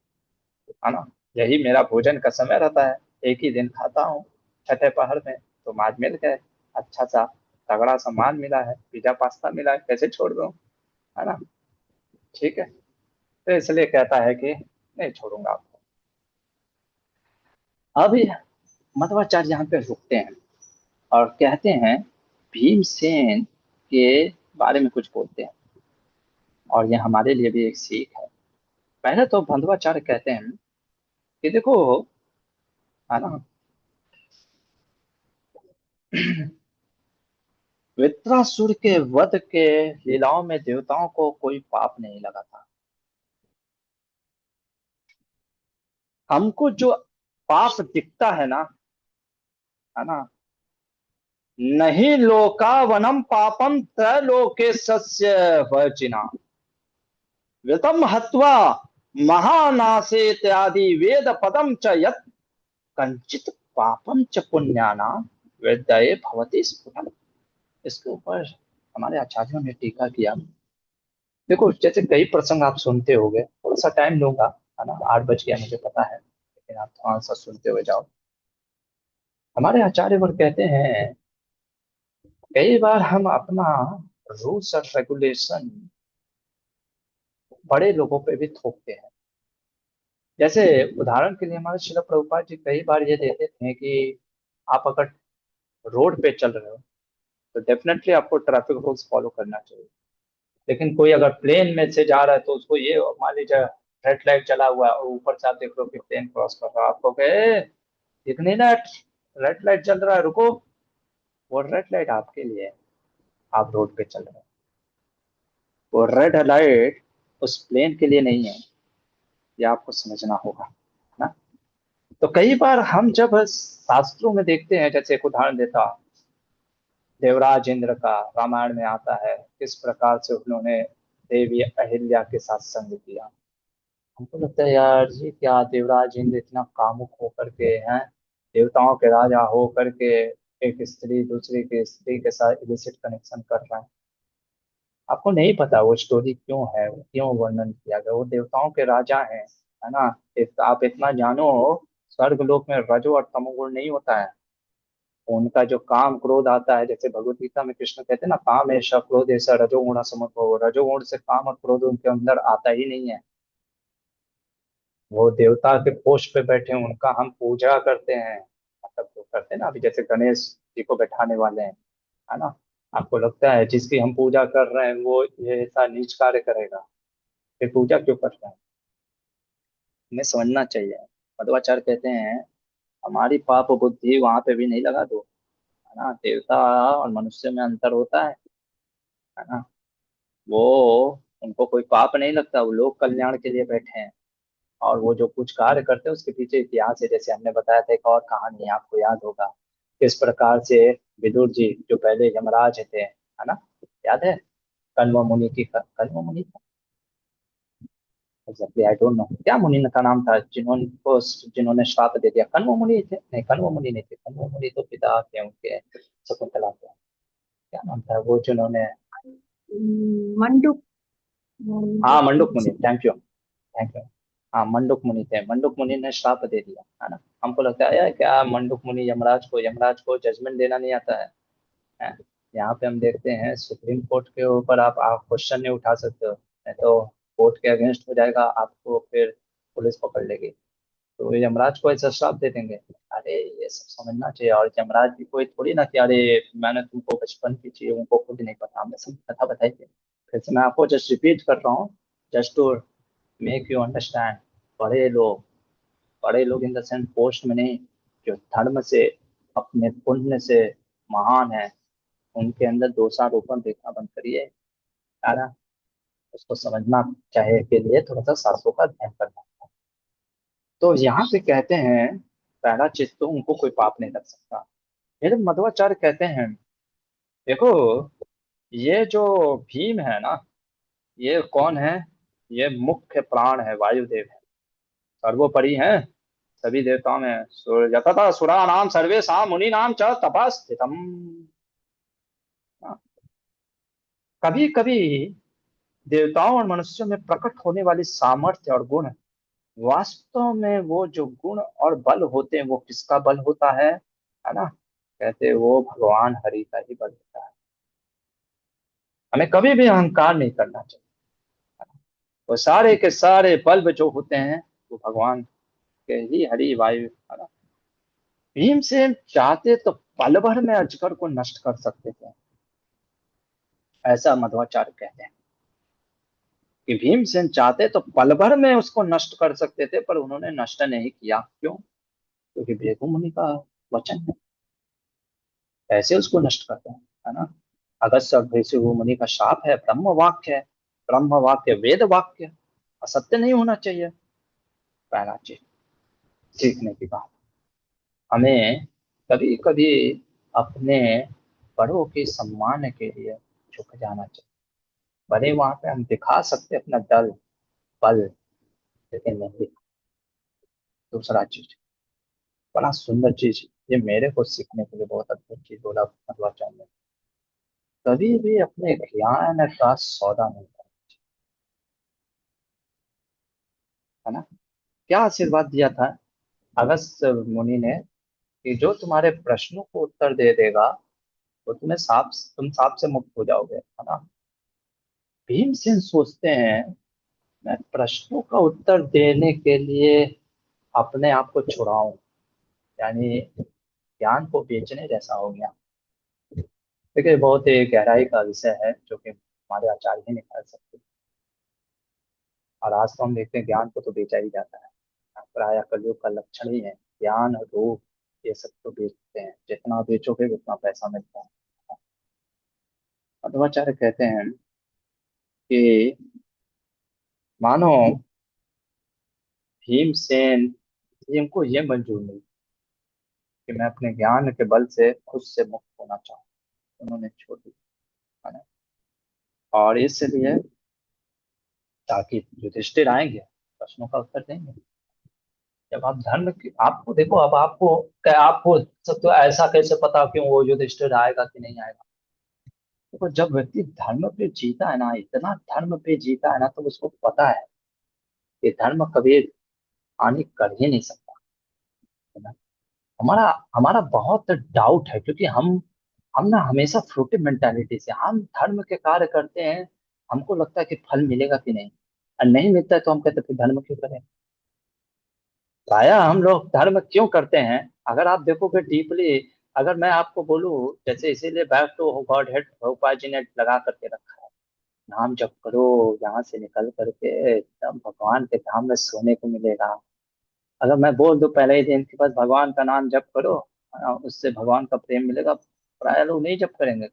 है ना। यही मेरा भोजन का समय रहता है, एक ही दिन खाता हूँ, छठे पहर में। तो आज मिल गए, अच्छा सा तगड़ा सा मान मिला है, पिज्जा पास्ता मिला है, कैसे छोड़ दूं, है ना। ठीक है, तो इसलिए कहता है कि नहीं छोड़ूंगा आपको। अभी मध्वाचार्य यहाँ पे रुकते हैं और कहते हैं, भीमसेन के बारे में कुछ बोलते हैं, और ये हमारे लिए भी एक सीख है। पहले तो मध्वाचार्य कहते हैं कि देखो, है ना, वृत्रासुर के वध के लीलाओं में देवताओं को कोई पाप नहीं लगा था। हमको जो पाप दिखता है ना, है ना, नहीं लोकावनम पापम त्रैलोके सस्य वर्जिना, वितम हत्वा महानाशे इत्यादि वेद पदम च यत् कंचित पापम च पुण्याना वेदये भवति स्फुटम। इसके ऊपर हमारे आचार्यों ने टीका किया। देखो, जैसे कई प्रसंग आप सुनते होंगे, थोड़ा सा टाइम लूंगा, है ना, 8 बज गया मुझे पता है, लेकिन आप थोड़ा सा सुनते हुए जाओ। हमारे आचार्य वर्ग कहते हैं, कई बार हम अपना रूल्स और रेगुलेशन बड़े लोगों पे भी थोपते हैं। जैसे उदाहरण के लिए हमारे शिला प्रभुपाद जी कई बार ये देते थे कि आप अगर रोड पे चल रहे हो तो डेफिनेटली आपको ट्रैफिक रूल्स फॉलो करना चाहिए। लेकिन कोई अगर प्लेन में से जा रहा है तो उसको ये मान लीजिए रेड लाइट चला हुआ है और ऊपर से आप देख रहे हो कि प्लेन क्रॉस कर रहा है, आपको कहे दिख नहीं ना, रेड लाइट चल रहा है, रुको। वो रेड लाइट आपके लिए है, आप रोड पे चल रहे हो। वो रेड लाइट उस प्लेन के लिए नहीं है, ये आपको समझना होगा, है ना। तो कई बार हम जब शास्त्रों में देखते हैं, जैसे एक उदाहरण देता हूं, देवराज इंद्र का रामायण में आता है किस प्रकार से उन्होंने देवी अहिल्या के साथ संग किया। हमको लगता है यार जी, क्या देवराज इंद्र इतना कामुक होकर के हैं, देवताओं के राजा हो करके एक स्त्री दूसरी की स्त्री के साथ इलिसिट कनेक्शन कर रहा है। आपको नहीं पता वो स्टोरी क्यों है, वो क्यों वर्णन किया गया, वो देवताओं के राजा हैं, है ना। आप इतना जानो, स्वर्ग लोक में रजो और तमोगुण नहीं होता है। उनका जो काम क्रोध आता है, जैसे भगवत गीता में कृष्ण कहते हैं ना, काम ऐसा क्रोध ऐसा रजोगुण समर्पो, रजोगुण से काम और क्रोध उनके अंदर आता ही नहीं है। वो देवता के पोस्ट पे बैठे हैं, उनका हम पूजा करते हैं, मतलब जो करते हैं ना, अभी जैसे गणेश जी को बैठाने वाले हैं, है ना। आपको लगता है जिसकी हम पूजा कर रहे हैं वो ये ऐसा नीच कार्य करेगा, फिर पूजा क्यों कर रहे हैं? हमें समझना चाहिए। मध्वाचार्य कहते हैं हमारी पाप बुद्धि वहां पे भी नहीं लगा दो, है ना। देवता और मनुष्य में अंतर होता है ना। वो, उनको कोई पाप नहीं लगता, वो लोक कल्याण के लिए बैठे हैं। और वो जो कुछ कार्य करते हैं उसके पीछे इतिहास है, जैसे हमने बताया था, एक और कहानी आपको याद होगा किस प्रकार से विदुर जी जो पहले यमराज थे, है ना, याद है। कण्व मुनि की, कण्व मुनि था एग्जैक्टली, आई डोंट नो क्या मुनि का नाम था, जिन्होंने श्राप दे दिया। कण्व मुनि थे, नहीं कण्व मुनि नहीं थे, कण्व मुनि तो पिता थे उनके, शकुंतला के। क्या नाम था वो जिन्होंने, मंडूक। हाँ मंडूक मंडुक कुछ। मुनि, थैंक यू, थैंक यू। हाँ मंडुक मुनि थे, मंडुक मुनि ने श्राप दे दिया, है ना। हमको लगता है यार क्या मंडुक मुनि यमराज को जजमेंट देना नहीं आता है? यहाँ पे हम देखते हैं सुप्रीम कोर्ट के ऊपर आप क्वेश्चन नहीं उठा सकते हो, नहीं तो कोर्ट के अगेंस्ट हो जाएगा, आपको फिर पुलिस पकड़ लेगी। तो यमराज को ऐसा श्राप दे देंगे? अरे ये सब समझना चाहिए। और यमराज भी कोई थोड़ी ना कि अरे मैंने तुमको बचपन की चीज उनको खुद नहीं पता, हमने सब कथा बताई थी। फिर से मैं आपको जस्ट रिपीट कर रहा हूँ, just to make you understand. बड़े लोग, बड़े लोग इन द सेंस पोस्ट में नहीं, जो धर्म से अपने पुण्य से महान है, उनके अंदर दोषारोपण देखना बंद करिए, है ना। उसको समझना चाहे के लिए थोड़ा सा शास्त्रों का अध्ययन करना। तो यहाँ पे कहते हैं पहला चीज तो उनको कोई पाप नहीं लग सकता। फिर मध्वाचार्य कहते हैं देखो, ये जो भीम है ना, ये कौन है? ये मुख्य प्राण है, वायुदेव है, सर्वोपरि है सभी देवताओं में। यतता सुरा नाम सर्वेशा मुनि नाम च तपस्थितम। कभी कभी देवताओं और मनुष्यों में प्रकट होने वाली सामर्थ्य और गुण, वास्तव में वो जो गुण और बल होते हैं वो किसका बल होता है ना। कहते हैं वो भगवान हरि का ही बल होता है। हमें कभी भी अहंकार नहीं करना चाहिए। वो सारे के सारे बल्ब जो होते हैं वो भगवान के ही, हरि वायु, है ना। भीमसेन चाहते तो पल भर में अजगर को नष्ट कर सकते थे, ऐसा मध्वाचार्य कहते हैं कि भीमसेन चाहते तो पल भर में उसको नष्ट कर सकते थे, पर उन्होंने नष्ट नहीं किया। क्यों? क्योंकि भृगु मुनि का वचन है, ऐसे उसको नष्ट करते हैं, है ना। अगस्त्य और भृगु मुनि का शाप है, ब्रह्म वाक्य है, ब्रह्म वाक्य वेद वाक्य, असत्य नहीं होना चाहिए। पहला चीज सीखने की बात, हमें कभी कभी अपने बड़ों के सम्मान के लिए झुक जाना चाहिए। भले वहां पे हम दिखा सकते हैं अपना दल बल, लेकिन नहीं। दूसरा चीज, बड़ा सुंदर चीज, ये मेरे को सीखने के लिए बहुत अद्भुत चीज बोला मध्वाचार्य ने, कभी भी अपने ज्ञान का सौदा नहीं करना, है ना। क्या आशीर्वाद दिया था अगस्त मुनि ने कि जो तुम्हारे प्रश्नों को उत्तर दे देगा वो तुम सांप से मुक्त हो जाओगे, है ना। भीमसेन सोचते हैं मैं प्रश्नों का उत्तर देने के लिए अपने आप को छुड़ाऊं, यानी ज्ञान को बेचने जैसा हो गया। देखिए बहुत ही गहराई का विषय है जो कि हमारे आचार्य ही निकाल सकते हैं। और आज तो हम देखते हैं ज्ञान को तो बेचा ही जाता है, प्राय कलयुग का लक्षण ही है। ज्ञान रूप ये सब तो बेचते हैं, जितना बेचोगे उतना पैसा मिलता है। मध्वाचार्य कहते हैं कि मानो भीमसेन, इनको ये मंजूर नहीं कि मैं अपने ज्ञान के बल से खुद से मुक्त होना चाहूँ, उन्होंने छोड़ दी, है ना। और इसलिए ताकि युधिष्ठिर आएंगे, प्रश्नों का उत्तर देंगे। जब आप धर्म की, आपको देखो, अब आपको सब तो ऐसा कैसे पता कि वो युधिष्ठिर आएगा कि नहीं आएगा। देखो, जब व्यक्ति धर्म पे जीता है ना, इतना धर्म पे जीता है ना, तो उसको पता है कि धर्म कभी हानि कर ही नहीं सकता, है ना। हमारा हमारा बहुत डाउट है, क्योंकि हम ना हमेशा फ्रूटिव मेंटालिटी से हम धर्म के कार्य करते हैं। हमको लगता है कि फल मिलेगा कि नहीं, और नहीं मिलता है तो हम कहते हैं फिर धर्म क्यों करें। प्रायः हम लोग धर्म क्यों करते हैं, अगर आप देखोगे डीपली, अगर मैं आपको बोलूं, जैसे इसीलिए back to Godhead Bhopal ji ने लगा करके रखा है, नाम जप करो, यहाँ से निकल करके एकदम भगवान के धाम में सोने को मिलेगा। अगर मैं बोल दूं पहले ही दिन के बाद भगवान का नाम जप करो, उससे भगवान का प्रेम मिलेगा, प्राय लोग नहीं जप करेंगे।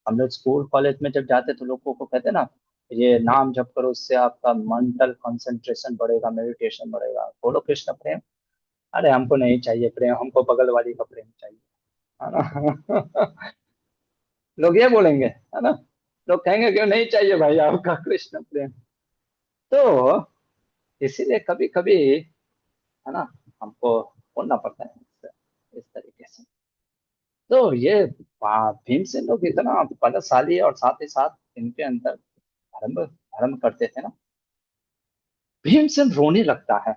हम लोग स्कूल कॉलेज में जब जाते तो लोगों को कहते ना, ये नाम जप करो, उससे आपका मेंटल कंसंट्रेशन बढ़ेगा, मेडिटेशन बढ़ेगा, बोलो कृष्ण प्रेम। अरे हमको नहीं चाहिए प्रेम, हमको बगल वाली का प्रेम चाहिए, है ना। लोग ये बोलेंगे, है ना। लोग कहेंगे क्यों नहीं चाहिए भाई आपका कृष्ण प्रेम। तो इसीलिए कभी कभी, है ना, हमको बोलना पड़ता है इस तरीके से। तो ये भीमसेन लोग इतना बलशाली, और साथ ही साथ इनके अंदर धर्म धर्म करते थे ना। भीमसेन रोने लगता है,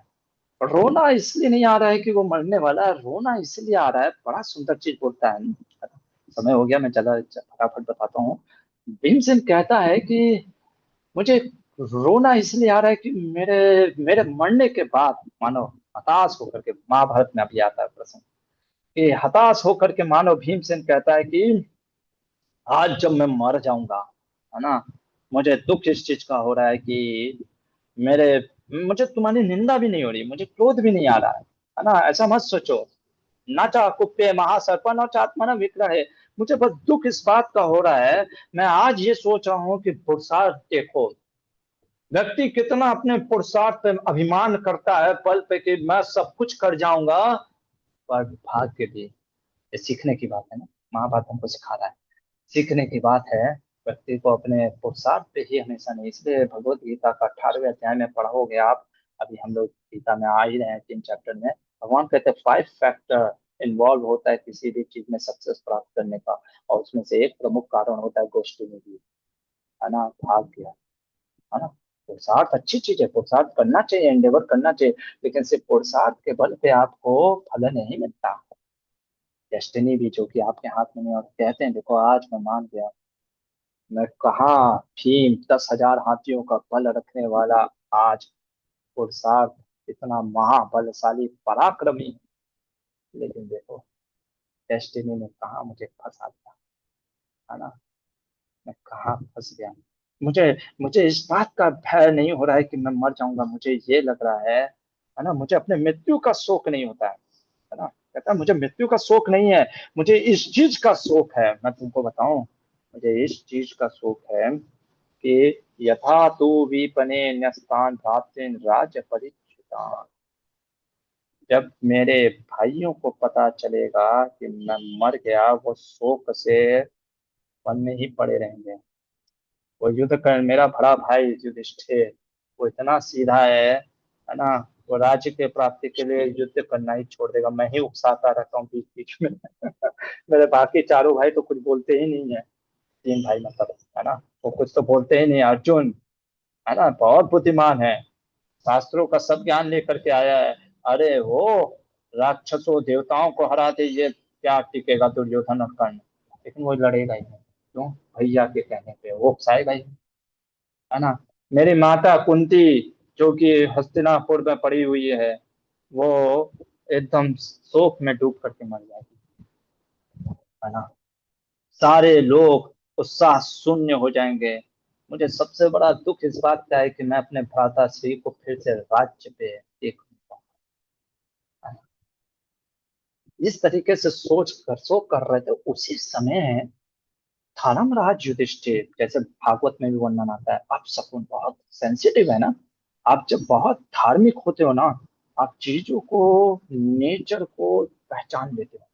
रोना इसलिए नहीं आ रहा है कि वो मरने वाला है, रोना इसलिए आ रहा है, बड़ा सुंदर चीज बोलता है। समय हो गया, मैं चला फटाफट बताता हूँ। भीमसेन कहता है कि मुझे रोना इसलिए आ रहा है कि मेरे मेरे मरने के बाद मानो हताश होकर के, महाभारत में अभी आता है प्रसंग, कि हताश होकर के मानो भीमसेन कहता है कि आज जब मैं मर जाऊंगा, है ना, मुझे दुख इस चीज का हो रहा है कि मेरे मुझे तुम्हारी निंदा भी नहीं हो रही, मुझे क्रोध भी नहीं आ रहा है ना, ऐसा मत सोचो। न चा कुप्पे महासर्प न चात्मन विग्रह है। मुझे बस दुख इस बात का हो रहा है, मैं आज ये सोच रहा हूँ कि पुरुषार्थ देखो, व्यक्ति कितना अपने पुरुषार्थ पे अभिमान करता है पल पे, कि मैं सब कुछ कर जाऊंगा, पर भाग्य भी, ये सीखने की बात है ना, महाभारत हमको सिखा रहा है, सीखने की बात है। व्यक्ति को अपने पुरुषार्थ पे ही हमेशा नहीं, इसलिए भगवत गीता का 18वें अध्याय में पढ़ोगे आप, अभी हम लोग गीता में आ ही रहे हैं 3 चैप्टर में, भगवान कहते हैं 5 फैक्टर इन्वॉल्व होता है किसी भी चीज में सक्सेस प्राप्त करने का, और उसमें से एक प्रमुख कारण होता है गोष्ठी में भी, है ना, भाग्य, है ना। पुरुषार्थ अच्छी चीज है, पुरुषार्थ करना चाहिए, एंडेवर करना चाहिए, लेकिन सिर्फ पुरुषार्थ के बल पे आपको फल नहीं मिलता। डेस्टिनी भी जो कि आपके हाथ में नहीं, और कहते हैं देखो आज मैं मान गया, मैं कहा भीम 10,000 हाथियों का बल रखने वाला, आज पुरुषार्थ इतना महाबलशाली पराक्रमी, लेकिन देखो डेस्टिनी ने कहा मुझे फंसा दिया, है ना, मैं कहा फंस गया। मुझे मुझे इस बात का भय नहीं हो रहा है कि मैं मर जाऊंगा, मुझे ये लग रहा है ना, मुझे अपने मृत्यु का शोक नहीं होता है ना, कहता है मुझे मृत्यु का शोक नहीं है, मुझे इस चीज का शोक है, मैं तुमको बताऊं, मुझे इस चीज का शोक है कि यथा तू विपने न्यस्तान भ्रातृन राज्य परिच्युतान, जब मेरे भाइयों को पता चलेगा कि मैं मर गया, वो शोक से वन में ही पड़े रहेंगे। वो युद्ध कर, मेरा बड़ा भाई युधिष्ठिर, वो इतना सीधा है ना, वो राज्य के प्राप्ति के लिए युद्ध करना ही छोड़ देगा, मैं ही उकसाता रहता हूँ बीच बीच में। मेरे बाकी चारों भाई तो कुछ बोलते ही नहीं है, 3 भाई मतलब, है ना, वो कुछ तो बोलते ही नहीं। अर्जुन, है ना, बहुत बुद्धिमान है, शास्त्रों का सब ज्ञान लेकर के आया है, अरे वो राक्षसों देवताओं को हरा दे, ये क्या टिकेगा दुर्योधन और कर्ण, लेकिन वो लड़ेगा ही नहीं, क्यों, भैया के कहने पे वो उकसाएगा ही, है ना। मेरी माता कुंती, जो कि हस्तिनापुर में पड़ी हुई है, वो एकदम शोक में डूब करके मर जाएगी, है ना, सारे लोग उत्साह शून्य हो जाएंगे। मुझे सबसे बड़ा दुख इस बात का है कि मैं अपने भ्राता श्री को फिर से राज्य पे देख नहीं पाऊंगा। इस तरीके से सोच कर रहे थे उसी समय, धर्मराज युधिष्ठिर, जैसे भागवत में भी वर्णन आता है, आप शकुन बहुत सेंसिटिव है ना, आप जब बहुत धार्मिक होते हो ना, आप चीजों को, नेचर को पहचान लेते हो।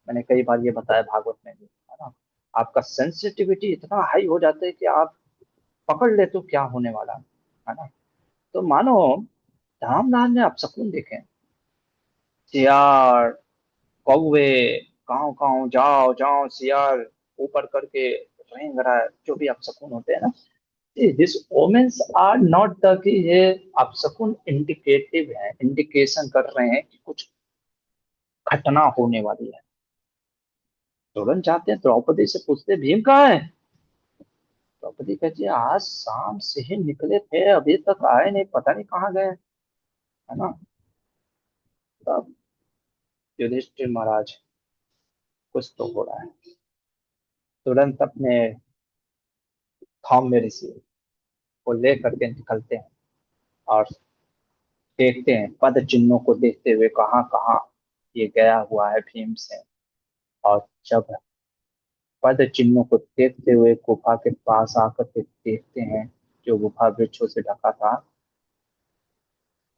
मैंने कई बार ये बताया भागवत में भी, है ना, आपका सेंसिटिविटी इतना हाई हो जाता है कि आप पकड़ लेते हो क्या होने वाला है ना। तो मानो रामलाल ने अपशकुन देखे। सियार, कौवे, गाँव गाँव जाओ जाओ सियार ऊपर करके रेंग रहा है, जो भी अपशकुन होते हैं ना। This omens are not the कि ये अपशकुन इंडिकेटिव है, इंडिकेशन कर रहे हैं कि कुछ घटना होने वाली है। तुरंत जाते हैं द्रौपदी से पूछते भीम कहाँ है। द्रौपदी कहती है आज शाम से ही निकले थे, अभी तक आए नहीं, पता नहीं कहाँ गए, है ना। तब युधिष्ठिर महाराज कुछ तो हो रहा है, तुरंत अपने थौम्य ऋषि को लेकर के निकलते हैं और देखते हैं पद चिन्हों को देखते हुए कहाँ कहाँ ये गया हुआ है भीमसेन। और जब पद चिन्हों को देखते हुए गुफा के पास आकर के देखते हैं, जो गुफा वृक्षों से ढका था,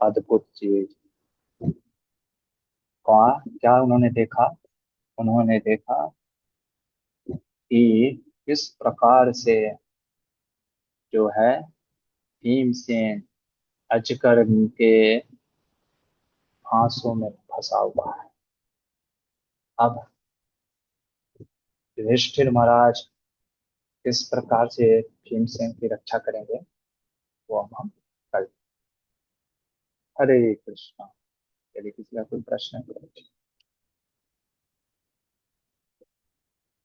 अद्भुत चीज। कहा क्या उन्होंने देखा? उन्होंने देखा कि किस प्रकार से जो है भीमसेन अजगर के फांसों में फंसा हुआ है। अब युधिष्ठिर महाराज किस प्रकार से भीमसेन की रक्षा करेंगे, वो हम कल। हरे कृष्णा। यदि किसी का कोई प्रश्न है तो।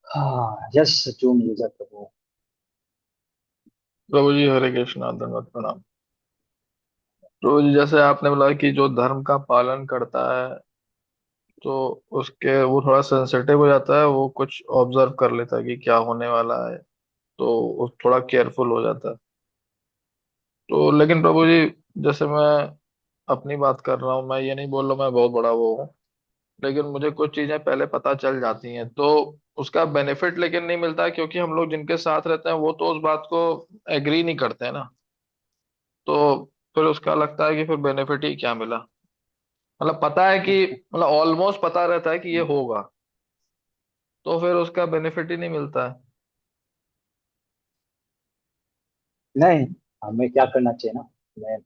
हाँ यस, जूम यूजर प्रभु। प्रभु जी हरे कृष्णा, दंडवत प्रणाम। प्रभु जी जैसे आपने बोला कि जो धर्म का पालन करता है तो उसके वो थोड़ा सेंसिटिव हो जाता है, वो कुछ ऑब्जर्व कर लेता है कि क्या होने वाला है, तो वो थोड़ा केयरफुल हो जाता है। तो लेकिन प्रभु जी जैसे मैं अपनी बात कर रहा हूँ, मैं ये नहीं बोल रहा मैं बहुत बड़ा वो हूँ, लेकिन मुझे कुछ चीजें पहले पता चल जाती हैं तो उसका बेनिफिट लेकिन नहीं मिलता है, क्योंकि हम लोग जिनके साथ रहते हैं वो तो उस बात को एग्री नहीं करते हैं ना। तो फिर उसका लगता है कि फिर बेनिफिट ही क्या मिला। मतलब पता है कि मतलब ऑलमोस्ट पता रहता है कि ये होगा, तो फिर उसका बेनिफिट ही नहीं मिलता है। नहीं, हमें क्या करना चाहिए ना, मैं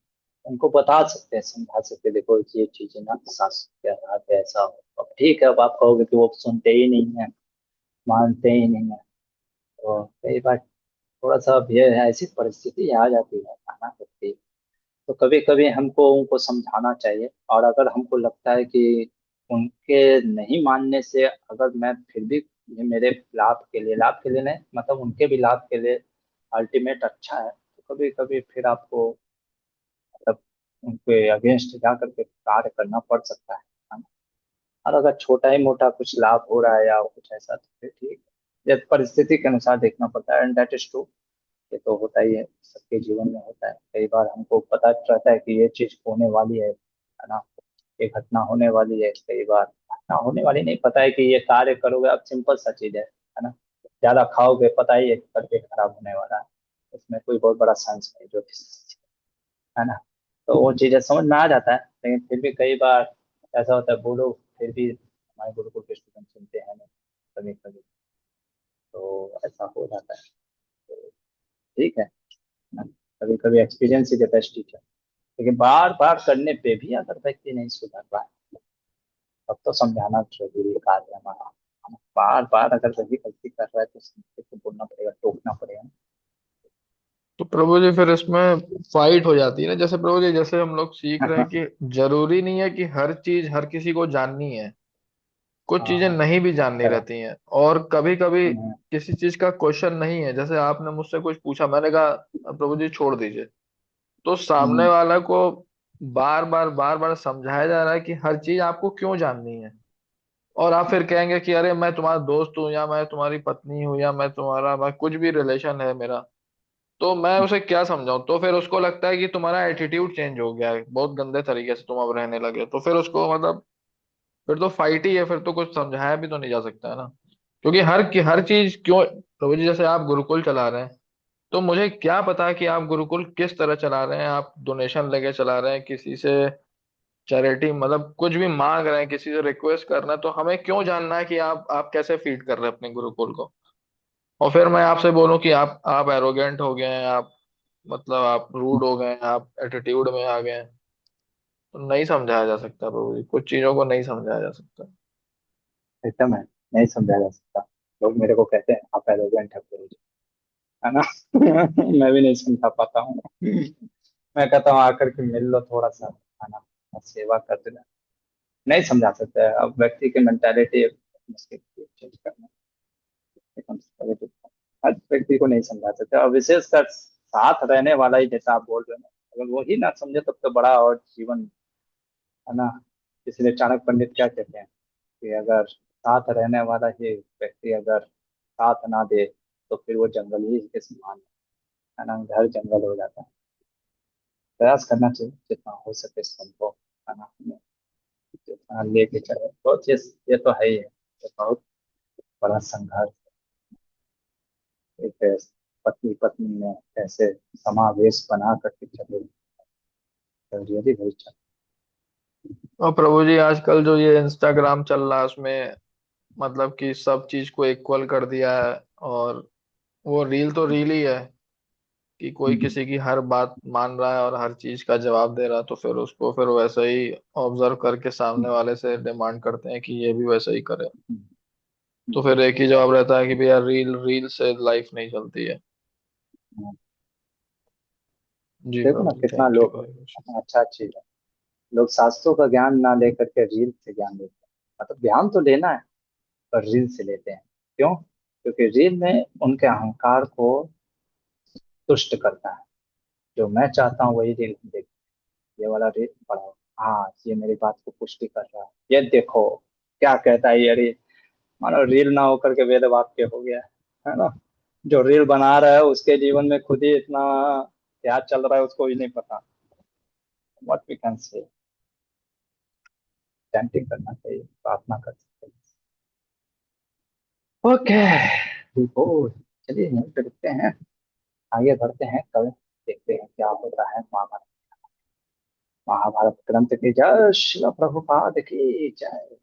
उनको बता सकते हैं, समझा सकते हैं, देखो ये चीजें ना शास्त्र के आधार पे ऐसा हो। अब ठीक है, अब आप कहोगे कि वो सुनते ही नहीं है, मानते ही नहीं है, तो कई बार थोड़ा सा अब ये है, ऐसी परिस्थिति आ जाती है आना सकती है। तो कभी कभी हमको उनको समझाना चाहिए, और अगर हमको लगता है कि उनके नहीं मानने से अगर मैं फिर भी ये मेरे लाभ के लिए नहीं, मतलब उनके भी लाभ के लिए अल्टीमेट अच्छा है, तो कभी कभी फिर आपको मतलब उनके अगेंस्ट जा करके कार्य करना पड़ सकता है ना। और अगर छोटा ही मोटा कुछ लाभ हो रहा है या कुछ ऐसा, तो फिर ठीक है, ये परिस्थिति के अनुसार देखना पड़ता है, एंड दैट इज ट्रू। ये तो होता ही है, सबके जीवन में होता है। कई बार हमको पता रहता है कि ये चीज होने वाली है ना, ये घटना होने वाली है। कई बार घटना होने वाली नहीं, पता है कि ये कार्य करोगे, अब सिंपल सा चीज है ना। ज्यादा खाओगे, पता ही है कि तबीयत खराब होने वाला है, इसमें कोई बहुत बड़ा साइंस नहीं जो, है ना। तो वो चीजें समझ में आ जाता है, लेकिन फिर भी कई बार ऐसा होता है, बोलो फिर भी हमारे गुरुकुल के स्टूडेंट सुनते हैं नहीं, कभी कभी तो ऐसा हो जाता है। तो ठीक है ना, कभी कभी experience is the best teacher. लेकिन बार बार करने पे भी अगर व्यक्ति नहीं सुधर रहा है, तब तो समझाना जरूरी कार्य है हमारा। बार बार अगर वही गलती कर रहा है तो उसको बोलना पड़ेगा, टोकना पड़ेगा। तो प्रभु जी फिर इसमें फाइट हो जाती है ना। जैसे प्रभु जी जैसे हम लोग सीख हाँ रहे हैं हाँ कि जरूरी नहीं है कि हर चीज हर किसी को जाननी है, कुछ हाँ चीजें हाँ, नहीं भी जाननी करेक्ट। रहती हैं। और कभी कभी हम्म, किसी चीज का क्वेश्चन नहीं है, जैसे आपने मुझसे कुछ पूछा, मैंने कहा प्रभु जी छोड़ दीजिए, तो सामने हम्म, वाला को बार बार समझाया जा रहा है कि हर चीज आपको क्यों जाननी है। और आप फिर कहेंगे कि अरे मैं तुम्हारा दोस्त हूँ, या मैं तुम्हारी पत्नी हूँ, या मैं कुछ भी रिलेशन है मेरा, तो मैं उसे क्या समझाऊं। तो फिर उसको लगता है कि तुम्हारा एटीट्यूड चेंज हो गया है, बहुत गंदे तरीके से तुम अब रहने लगे, तो फिर उसको मतलब फिर तो फाइट ही है, फिर तो कुछ समझाया भी तो नहीं जा सकता है ना। क्योंकि हर चीज क्यों। प्रभु जी जैसे आप गुरुकुल चला रहे हैं, तो मुझे क्या पता कि आप गुरुकुल किस तरह चला रहे हैं, आप डोनेशन लेके चला रहे हैं, किसी से चैरिटी मतलब कुछ भी मांग रहे हैं, किसी से रिक्वेस्ट कर रहे हैं, तो हमें क्यों जानना है कि आप कैसे फीड कर रहे हैं अपने गुरुकुल को। और फिर मैं आपसे बोलूं कि आप एरोगेंट हो गए हैं, आप मतलब आप रूड हो गए हैं, आप एटीट्यूड में आ गए हैं, तो नहीं समझाया जा सकता प्रभु जी, कुछ चीजों को नहीं समझाया जा सकता। एकदम है, नहीं समझा जा सकता। लोग मेरे को कहते हैं आप एरोगेंट है गुरु जी, है ना। मैं भी नहीं समझा पाता हूँ। मैं कहता हूँ आकर के मिल लो थोड़ा सा, है ना, और सेवा कर देना। नहीं समझा सकते हैं। अब व्यक्ति की मेंटालिटी मुश्किल चेंज करना एकदम से पहले तो हर व्यक्ति को नहीं समझा सकते, और विशेषकर साथ रहने वाला ही, जैसा आप बोल रहे हैं, अगर वो ही ना समझे तब तो बड़ा और जीवन, है ना। इसलिए चाणक्य पंडित क्या कहते हैं कि अगर साथ रहने वाला ही व्यक्ति अगर साथ ना दे तो फिर वो जंगल ही के समान है ना, घर जंगल हो जाता है। प्रयास करना चाहिए जितना हो सके संभव, है ना, हमें जितना लेके चले तो ये तो है ही है। ये बहुत बड़ा संघर्ष है। एक पत्नी पत्नी में कैसे समावेश बना करके चले, रियली वेरी। और प्रभु जी आजकल जो ये इंस्टाग्राम चल रहा है उसमें मतलब कि सब चीज को इक्वल कर दिया है, और वो रील तो रील ही है कि कोई किसी की हर बात मान रहा है और हर चीज का जवाब दे रहा है, तो फिर उसको फिर वैसा ही ऑब्जर्व करके सामने वाले से डिमांड करते हैं कि ये भी वैसा ही करे। तो फिर एक ही जवाब रहता है कि भैया रील रील से लाइफ नहीं चलती है। जी देखो ना प्रभु जी, कितना थैंक यू लोग, वेरी मच। अच्छा चीज है, लोग शास्त्रों का ज्ञान ना लेकर के रील से ज्ञान लेते हैं। मतलब ज्ञान तो लेना है पर रील से लेते हैं। क्यों? क्योंकि रील में उनके अहंकार को तुष्ट करता है। जो मैं चाहता हूँ वही रील देख, ये वाला रील पढ़ाओ, हाँ ये मेरी बात को पुष्टि कर रहा है, ये देखो क्या कहता है ये रील। मानो रील ना होकर के वेद वाक्य हो गया है ना। जो रील बना रहा है उसके जीवन में खुद ही इतना क्या चल रहा है उसको ही नहीं पता। What we can say, chanting करना चाहिए, प्रार्थना कर सकते हैं। ओके, रिपोर्ट, चलिए यहीं पे रुकते हैं, आगे बढ़ते हैं, कल देखते हैं क्या होता है। महाभारत, महाभारत ग्रंथ की जय, श्रील प्रभुपाद की जय।